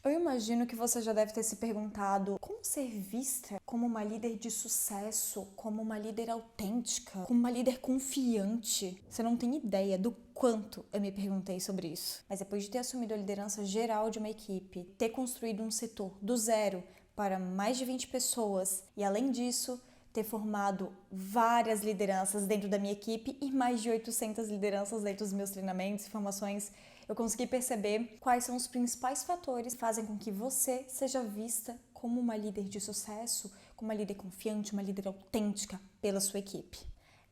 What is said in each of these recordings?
Eu imagino que você já deve ter se perguntado como ser vista como uma líder de sucesso, como uma líder autêntica, como uma líder confiante. Você não tem ideia do quanto eu me perguntei sobre isso. Mas depois de ter assumido a liderança geral de uma equipe, ter construído um setor do zero para mais de 20 pessoas e, além disso, ter formado várias lideranças dentro da minha equipe e mais de 800 lideranças dentro dos meus treinamentos e formações, eu consegui perceber quais são os principais fatores que fazem com que você seja vista como uma líder de sucesso, como uma líder confiante, uma líder autêntica pela sua equipe.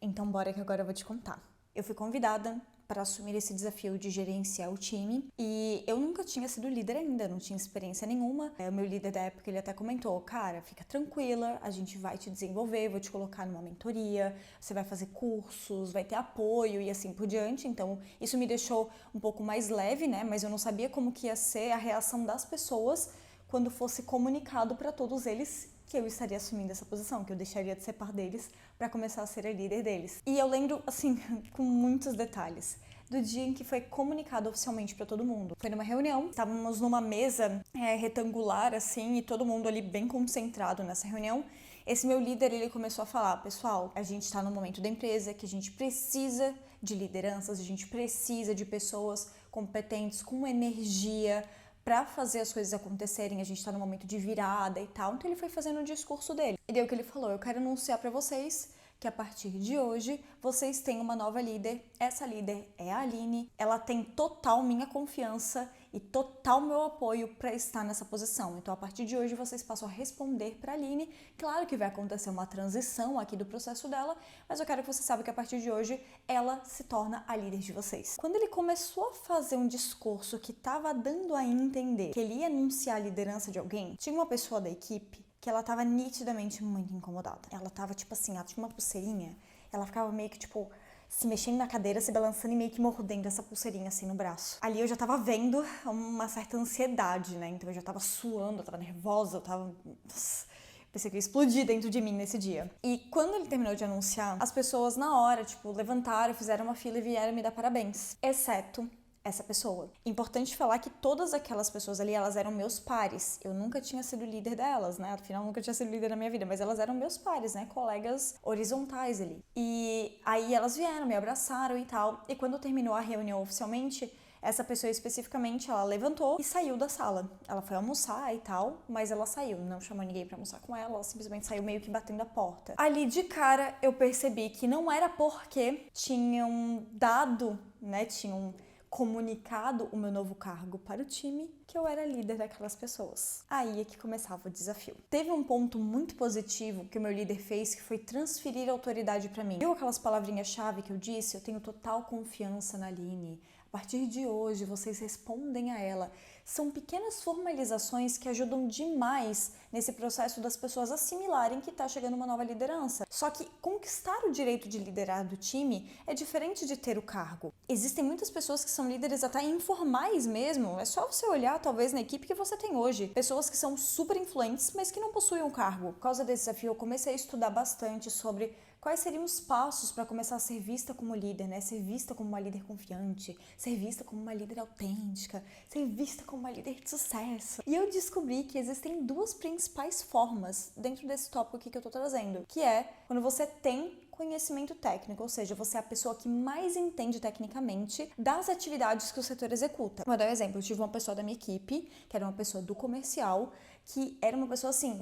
Então bora que agora eu vou te contar. Eu fui convidada para assumir esse desafio de gerenciar o time e eu nunca tinha sido líder ainda, não tinha experiência nenhuma. O meu líder da época, ele até comentou, cara, fica tranquila, a gente vai te desenvolver, vou te colocar numa mentoria, você vai fazer cursos, vai ter apoio e assim por diante. Então isso me deixou um pouco mais leve, né? Mas eu não sabia como que ia ser a reação das pessoas quando fosse comunicado para todos eles que eu estaria assumindo essa posição, que eu deixaria de ser par deles para começar a ser a líder deles. E eu lembro, assim, com muitos detalhes, do dia em que foi comunicado oficialmente para todo mundo. Foi numa reunião, estávamos numa mesa retangular, assim, e todo mundo ali bem concentrado nessa reunião. Esse meu líder, ele começou a falar, pessoal, a gente está no momento da empresa que a gente precisa de lideranças, a gente precisa de pessoas competentes, com energia, para fazer as coisas acontecerem, a gente está no momento de virada e tal. Então ele foi fazendo o discurso dele. E daí o que ele falou, eu quero anunciar para vocês que a partir de hoje vocês têm uma nova líder. Essa líder é a Aline. Ela tem total minha confiança e total meu apoio para estar nessa posição. Então a partir de hoje vocês passam a responder para a Aline. Claro que vai acontecer uma transição aqui do processo dela, mas eu quero que você saiba que a partir de hoje ela se torna a líder de vocês. Quando ele começou a fazer um discurso que estava dando a entender que ele ia anunciar a liderança de alguém, tinha uma pessoa da equipe que ela tava nitidamente muito incomodada. Ela tava, tipo assim, ela tinha uma pulseirinha, ela ficava meio que, tipo, se mexendo na cadeira, se balançando e meio que mordendo essa pulseirinha, assim, no braço. Ali eu já tava vendo uma certa ansiedade, né? Então eu já tava suando, eu tava nervosa, eu tava... Nossa, pensei que eu ia explodir dentro de mim nesse dia. E quando ele terminou de anunciar, as pessoas na hora, tipo, levantaram, fizeram uma fila e vieram me dar parabéns. Exceto essa pessoa. Importante falar que todas aquelas pessoas ali, elas eram meus pares. Eu nunca tinha sido líder delas, né? Afinal, nunca tinha sido líder na minha vida, mas elas eram meus pares, né? Colegas horizontais ali. E aí elas vieram, me abraçaram e tal. E quando terminou a reunião oficialmente, essa pessoa especificamente, ela levantou e saiu da sala. Ela foi almoçar e tal, mas ela saiu, não chamou ninguém pra almoçar com ela simplesmente saiu meio que batendo a porta. Ali de cara eu percebi que não era porque tinham dado, né, tinham comunicado o meu novo cargo para o time, que eu era líder daquelas pessoas. Aí é que começava o desafio. Teve um ponto muito positivo que o meu líder fez, que foi transferir a autoridade para mim. Viu aquelas palavrinhas-chave que eu disse? Eu tenho total confiança na Aline. A partir de hoje, vocês respondem a ela. São pequenas formalizações que ajudam demais nesse processo das pessoas assimilarem que está chegando uma nova liderança. Só que conquistar o direito de liderar do time é diferente de ter o cargo. Existem muitas pessoas que são líderes até informais mesmo. É só você olhar, talvez, na equipe que você tem hoje. Pessoas que são super influentes, mas que não possuem um cargo. Por causa desse desafio, eu comecei a estudar bastante sobre quais seriam os passos para começar a ser vista como líder, né? Ser vista como uma líder confiante, ser vista como uma líder autêntica, ser vista como uma líder de sucesso. E eu descobri que existem duas principais formas dentro desse tópico aqui que eu tô trazendo, que é quando você tem conhecimento técnico, ou seja, você é a pessoa que mais entende tecnicamente das atividades que o setor executa. Vou dar um exemplo, eu tive uma pessoa da minha equipe, que era uma pessoa do comercial, que era uma pessoa assim,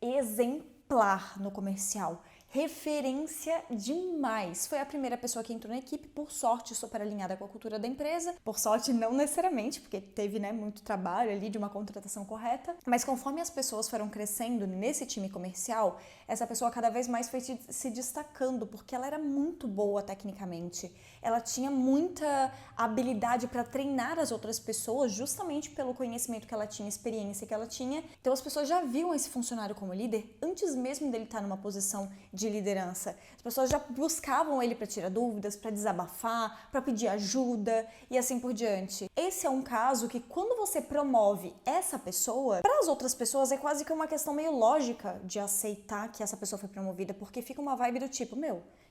exemplar no comercial. Referência demais. Foi a primeira pessoa que entrou na equipe, por sorte, super alinhada com a cultura da empresa. Por sorte, não necessariamente, porque teve, né, muito trabalho ali de uma contratação correta. Mas conforme as pessoas foram crescendo nesse time comercial, essa pessoa cada vez mais foi se destacando, porque ela era muito boa tecnicamente. Ela tinha muita habilidade para treinar as outras pessoas, justamente pelo conhecimento que ela tinha, experiência que ela tinha. Então as pessoas já viam esse funcionário como líder antes mesmo dele estar numa posição de liderança. As pessoas já buscavam ele para tirar dúvidas, para desabafar, para pedir ajuda e assim por diante. Esse é um caso que quando você promove essa pessoa, para as outras pessoas é quase que uma questão meio lógica de aceitar que essa pessoa foi promovida, porque fica uma vibe do tipo,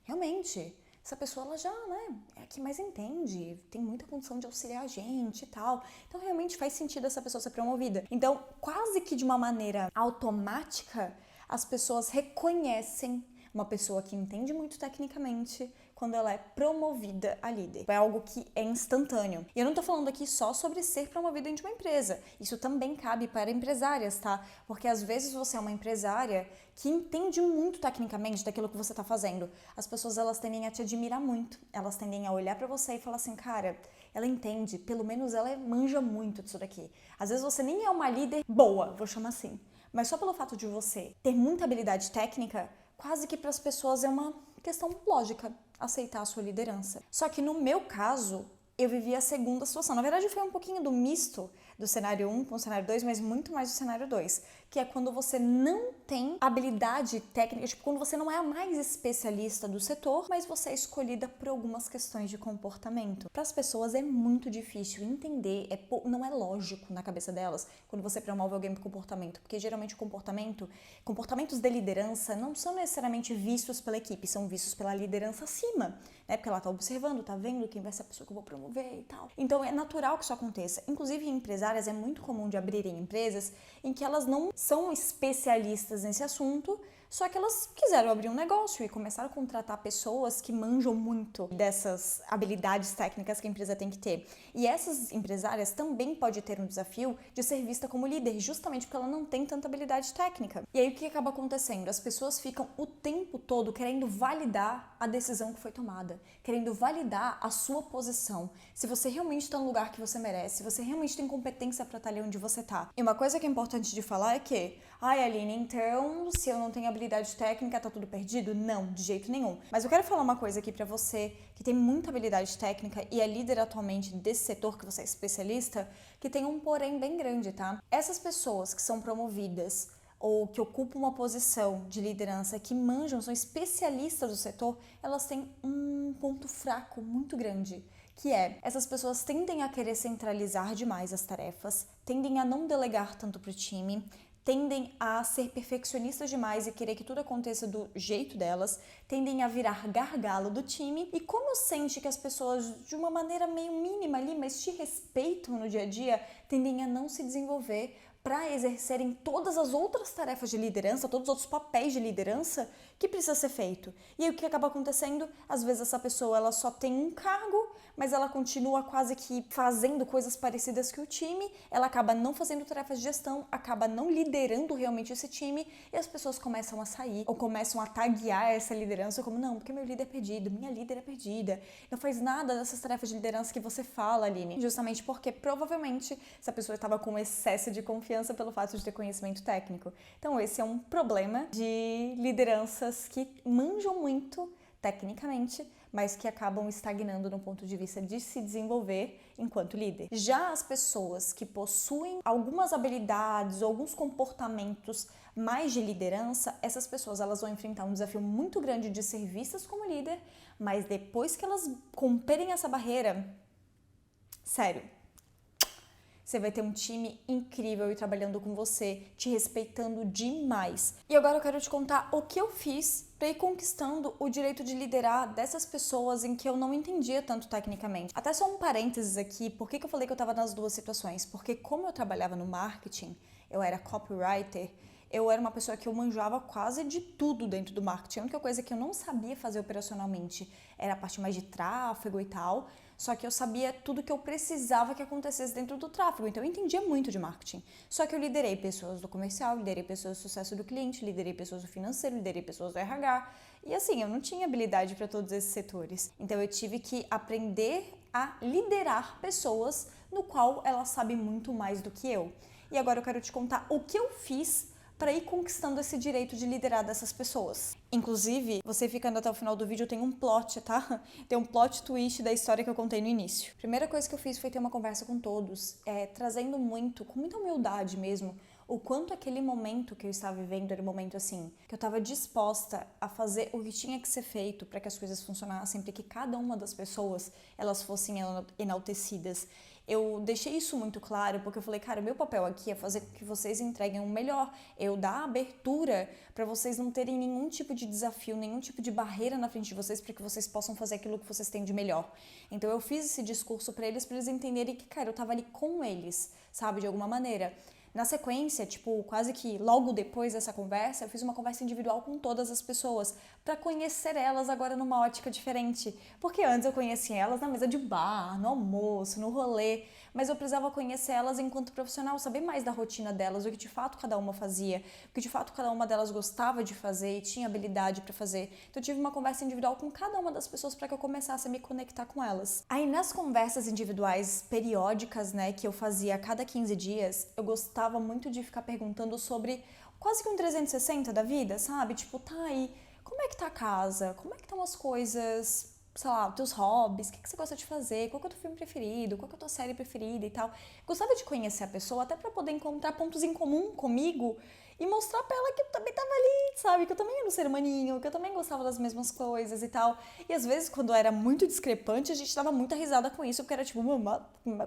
realmente, essa pessoa, ela já, né, é a que mais entende, tem muita condição de auxiliar a gente e tal. Então, realmente faz sentido essa pessoa ser promovida. Então, quase que de uma maneira automática, as pessoas reconhecem uma pessoa que entende muito tecnicamente quando ela é promovida a líder. É algo que é instantâneo. E eu não tô falando aqui só sobre ser promovido dentro de uma empresa. Isso também cabe para empresárias, tá? Porque às vezes você é uma empresária que entende muito tecnicamente daquilo que você tá fazendo. As pessoas, elas tendem a te admirar muito. Elas tendem a olhar para você e falar assim, cara, ela entende, pelo menos ela manja muito disso daqui. Às vezes você nem é uma líder boa, vou chamar assim. Mas só pelo fato de você ter muita habilidade técnica, quase que para as pessoas é uma questão lógica aceitar a sua liderança. Só que no meu caso, eu vivi a segunda situação. Na verdade, foi um pouquinho do misto do cenário 1 com o cenário 2, mas muito mais do cenário 2, que é quando você não tem habilidade técnica, tipo, quando você não é a mais especialista do setor, mas você é escolhida por algumas questões de comportamento. Para as pessoas é muito difícil entender, não é lógico na cabeça delas quando você promove alguém por comportamento, porque geralmente comportamentos de liderança não são necessariamente vistos pela equipe, são vistos pela liderança acima, né? Porque ela tá observando, tá vendo quem vai ser a pessoa que eu vou promover e tal. Então é natural que isso aconteça. Inclusive em empresárias é muito comum de abrirem empresas em que elas não são especialistas nesse assunto, só que elas quiseram abrir um negócio e começaram a contratar pessoas que manjam muito dessas habilidades técnicas que a empresa tem que ter. E essas empresárias também podem ter um desafio de ser vista como líder, justamente porque ela não tem tanta habilidade técnica. E aí o que acaba acontecendo? As pessoas ficam o tempo todo querendo validar a decisão que foi tomada, querendo validar a sua posição, se você realmente está no lugar que você merece, se você realmente tem competência para estar ali onde você está. E uma coisa que é importante de falar é que, ai, Aline, então se eu não tenho habilidade técnica, tá tudo perdido? Não, de jeito nenhum. Mas eu quero falar uma coisa aqui pra você que tem muita habilidade técnica e é líder atualmente desse setor que você é especialista, que tem um porém bem grande, tá? Essas pessoas que são promovidas ou que ocupam uma posição de liderança, que manjam, são especialistas do setor, elas têm um ponto fraco muito grande, que é, essas pessoas tendem a querer centralizar demais as tarefas, tendem a não delegar tanto pro time, tendem a ser perfeccionistas demais e querer que tudo aconteça do jeito delas, tendem a virar gargalo do time, e como sente que as pessoas, de uma maneira meio mínima ali, mas te respeitam no dia a dia, tendem a não se desenvolver para exercerem todas as outras tarefas de liderança, todos os outros papéis de liderança que precisa ser feito. E aí o que acaba acontecendo? Às vezes essa pessoa, ela só tem um cargo, mas ela continua quase que fazendo coisas parecidas que o time, ela acaba não fazendo tarefas de gestão, acaba não liderando realmente esse time, e as pessoas começam a sair, ou começam a taguear essa liderança como, não, porque meu líder é perdido, minha líder é perdida, não faz nada dessas tarefas de liderança que você fala, Aline. Justamente porque provavelmente essa pessoa estava com excesso de confiança pelo fato de ter conhecimento técnico. Então esse é um problema de lideranças que manjam muito tecnicamente, mas que acabam estagnando no ponto de vista de se desenvolver enquanto líder. Já as pessoas que possuem algumas habilidades ou alguns comportamentos mais de liderança, essas pessoas, elas vão enfrentar um desafio muito grande de ser vistas como líder, mas depois que elas romperem essa barreira, sério, você vai ter um time incrível e trabalhando com você, te respeitando demais. E agora eu quero te contar o que eu fiz para ir conquistando o direito de liderar dessas pessoas em que eu não entendia tanto tecnicamente. Até só um parênteses aqui, por que eu falei que eu estava nas duas situações? Porque como eu trabalhava no marketing, eu era copywriter, eu era uma pessoa que eu manjava quase de tudo dentro do marketing. A única coisa que eu não sabia fazer operacionalmente era a parte mais de tráfego e tal, só que eu sabia tudo que eu precisava que acontecesse dentro do tráfego, então eu entendia muito de marketing. Só que eu liderei pessoas do comercial, liderei pessoas do sucesso do cliente, liderei pessoas do financeiro, liderei pessoas do RH, e assim, eu não tinha habilidade para todos esses setores. Então eu tive que aprender a liderar pessoas no qual elas sabem muito mais do que eu. E agora eu quero te contar o que eu fiz para ir conquistando esse direito de liderar dessas pessoas. Inclusive, você ficando até o final do vídeo, tem um plot, tá? Tem um plot twist da história que eu contei no início. Primeira coisa que eu fiz foi ter uma conversa com todos, trazendo muito, com muita humildade mesmo, o quanto aquele momento que eu estava vivendo era um momento assim, que eu estava disposta a fazer o que tinha que ser feito para que as coisas funcionassem, para que cada uma das pessoas, elas fossem enaltecidas. eu deixei isso muito claro, porque eu falei, cara, o meu papel aqui é fazer com que vocês entreguem o melhor, eu dar abertura para vocês não terem nenhum tipo de desafio, nenhum tipo de barreira na frente de vocês para que vocês possam fazer aquilo que vocês têm de melhor. Então eu fiz esse discurso para eles entenderem que, cara, eu tava ali com eles, sabe, de alguma maneira. Na sequência, tipo, quase que logo depois dessa conversa, eu fiz uma conversa individual com todas as pessoas para conhecer elas agora numa ótica diferente. Porque antes eu conhecia elas na mesa de bar, no almoço, no rolê, mas eu precisava conhecer elas enquanto profissional, saber mais da rotina delas, o que de fato cada uma fazia, o que de fato cada uma delas gostava de fazer e tinha habilidade para fazer. Então eu tive uma conversa individual com cada uma das pessoas para que eu começasse a me conectar com elas. Aí nas conversas individuais periódicas, né, que eu fazia a cada 15 dias, eu gostava muito de ficar perguntando sobre quase que um 360 da vida, sabe? Tipo, tá aí, como é que tá a casa? Como é que estão as coisas, sei lá, os teus hobbies? O que você gosta de fazer? Qual que é o teu filme preferido? Qual que é a tua série preferida e tal? Gostava de conhecer a pessoa até pra poder encontrar pontos em comum comigo e mostrar pra ela que eu também tava ali, sabe? Que eu também era um ser humaninho, que eu também gostava das mesmas coisas e tal. E às vezes, quando era muito discrepante, a gente dava muita risada com isso, porque era tipo,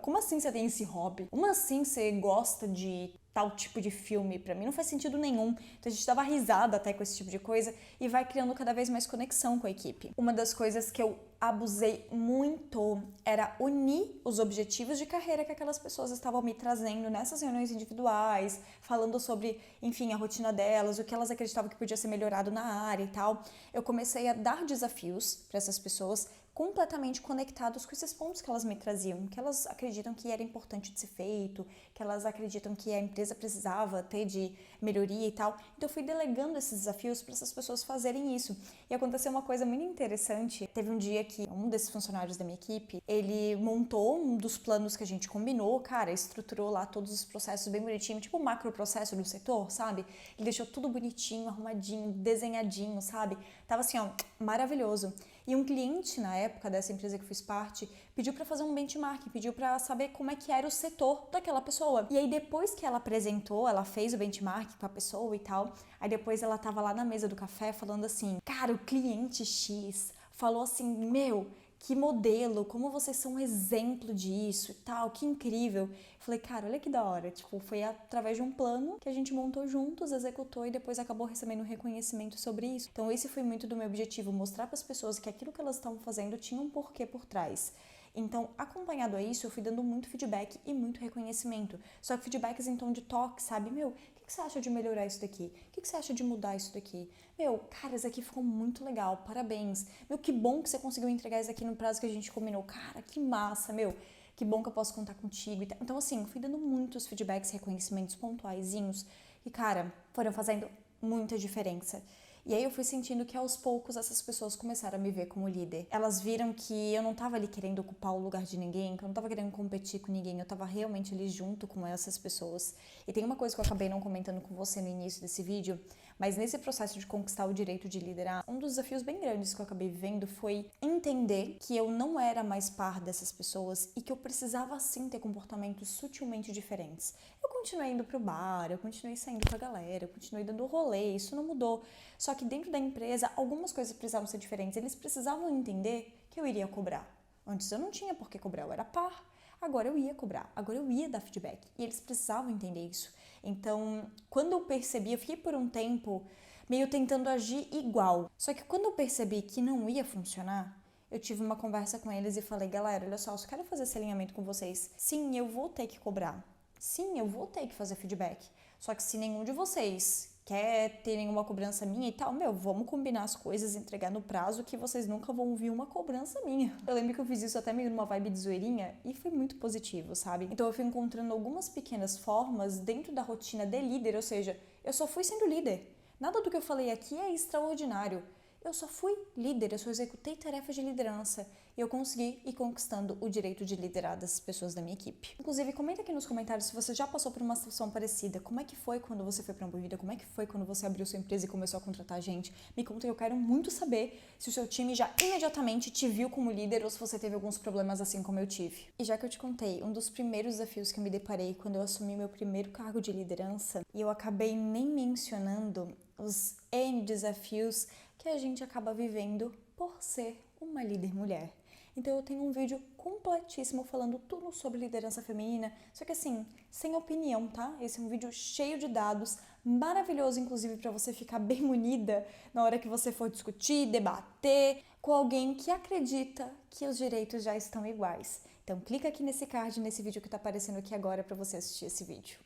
como assim você tem esse hobby? Como assim você gosta de tal tipo de filme? Pra mim não faz sentido nenhum. Então a gente dava risada até com esse tipo de coisa e vai criando cada vez mais conexão com a equipe. Uma das coisas que eu abusei muito era unir os objetivos de carreira que aquelas pessoas estavam me trazendo nessas reuniões individuais, falando sobre, enfim, a rotina delas, o que elas acreditavam que podia ser melhorado na área e tal. Eu comecei a dar desafios para essas pessoas completamente conectados com esses pontos que elas me traziam, que elas acreditam que era importante de ser feito, que elas acreditam que a empresa precisava ter de melhoria e tal. Então eu fui delegando esses desafios para essas pessoas fazerem isso. E aconteceu uma coisa muito interessante. Teve um dia que um desses funcionários da minha equipe, ele montou um dos planos que a gente combinou, cara, estruturou lá todos os processos bem bonitinho, tipo um macro processo do setor, sabe? Ele deixou tudo bonitinho, arrumadinho, desenhadinho, sabe? Tava assim, ó, maravilhoso. E um cliente na época dessa empresa que eu fiz parte pediu para fazer um benchmark, pediu para saber como é que era o setor daquela pessoa. E aí depois que ela apresentou, ela fez o benchmark com a pessoa e tal, aí depois ela tava lá na mesa do café falando assim, cara, o cliente X falou assim, meu, que modelo, como vocês são um exemplo disso e tal, que incrível. Falei, cara, olha que da hora. Tipo, foi através de um plano que a gente montou juntos, executou e depois acabou recebendo um reconhecimento sobre isso. Então esse foi muito do meu objetivo, mostrar para as pessoas que aquilo que elas estavam fazendo tinha um porquê por trás. Então, acompanhado a isso, eu fui dando muito feedback e muito reconhecimento. Só que feedbacks em tom de toque, sabe? Meu, o que você acha de melhorar isso daqui? O que você acha de mudar isso daqui? Meu, cara, isso aqui ficou muito legal, parabéns. Meu, que bom que você conseguiu entregar isso aqui no prazo que a gente combinou. Cara, que massa, meu. Que bom que eu posso contar contigo. Então, assim, fui dando muitos feedbacks, reconhecimentos pontuaizinhos e, cara, foram fazendo muita diferença. E aí eu fui sentindo que aos poucos essas pessoas começaram a me ver como líder. Elas viram que eu não tava ali querendo ocupar o lugar de ninguém, que eu não tava querendo competir com ninguém, eu tava realmente ali junto com essas pessoas. E tem uma coisa que eu acabei não comentando com você no início desse vídeo, mas nesse processo de conquistar o direito de liderar, um dos desafios bem grandes que eu acabei vivendo foi entender que eu não era mais par dessas pessoas e que eu precisava sim ter comportamentos sutilmente diferentes. Eu continuei indo pro bar, eu continuei saindo com a galera, eu continuei dando rolê, isso não mudou. Só que dentro da empresa, algumas coisas precisavam ser diferentes. Eles precisavam entender que eu iria cobrar. Antes eu não tinha por que cobrar, eu era par. Agora eu ia cobrar, agora eu ia dar feedback. E eles precisavam entender isso. Então, quando eu percebi, eu fiquei por um tempo meio tentando agir igual. Só que quando eu percebi que não ia funcionar, eu tive uma conversa com eles e falei, galera, olha só, eu só quero fazer esse alinhamento com vocês. Sim, eu vou ter que cobrar. Sim, eu vou ter que fazer feedback. Só que se nenhum de vocês quer ter nenhuma cobrança minha e tal, meu, vamos combinar as coisas, entregar no prazo que vocês nunca vão ouvir uma cobrança minha. Eu lembro que eu fiz isso até meio numa vibe de zoeirinha e foi muito positivo, sabe? Então eu fui encontrando algumas pequenas formas dentro da rotina de líder, ou seja, eu só fui sendo líder. Nada do que eu falei aqui é extraordinário. Eu só fui líder, eu só executei tarefas de liderança e eu consegui ir conquistando o direito de liderar das pessoas da minha equipe. Inclusive, comenta aqui nos comentários se você já passou por uma situação parecida. Como é que foi quando você foi promovida? Como é que foi quando você abriu sua empresa e começou a contratar gente? Me conta, eu quero muito saber se o seu time já imediatamente te viu como líder ou se você teve alguns problemas assim como eu tive. E já que eu te contei, um dos primeiros desafios que eu me deparei quando eu assumi meu primeiro cargo de liderança, e eu acabei nem mencionando os N desafios que a gente acaba vivendo por ser uma líder mulher. Então eu tenho um vídeo completíssimo falando tudo sobre liderança feminina, só que assim, sem opinião, tá? Esse é um vídeo cheio de dados, maravilhoso inclusive para você ficar bem munida na hora que você for discutir, debater com alguém que acredita que os direitos já estão iguais. Então clica aqui nesse card, nesse vídeo que tá aparecendo aqui agora para você assistir esse vídeo.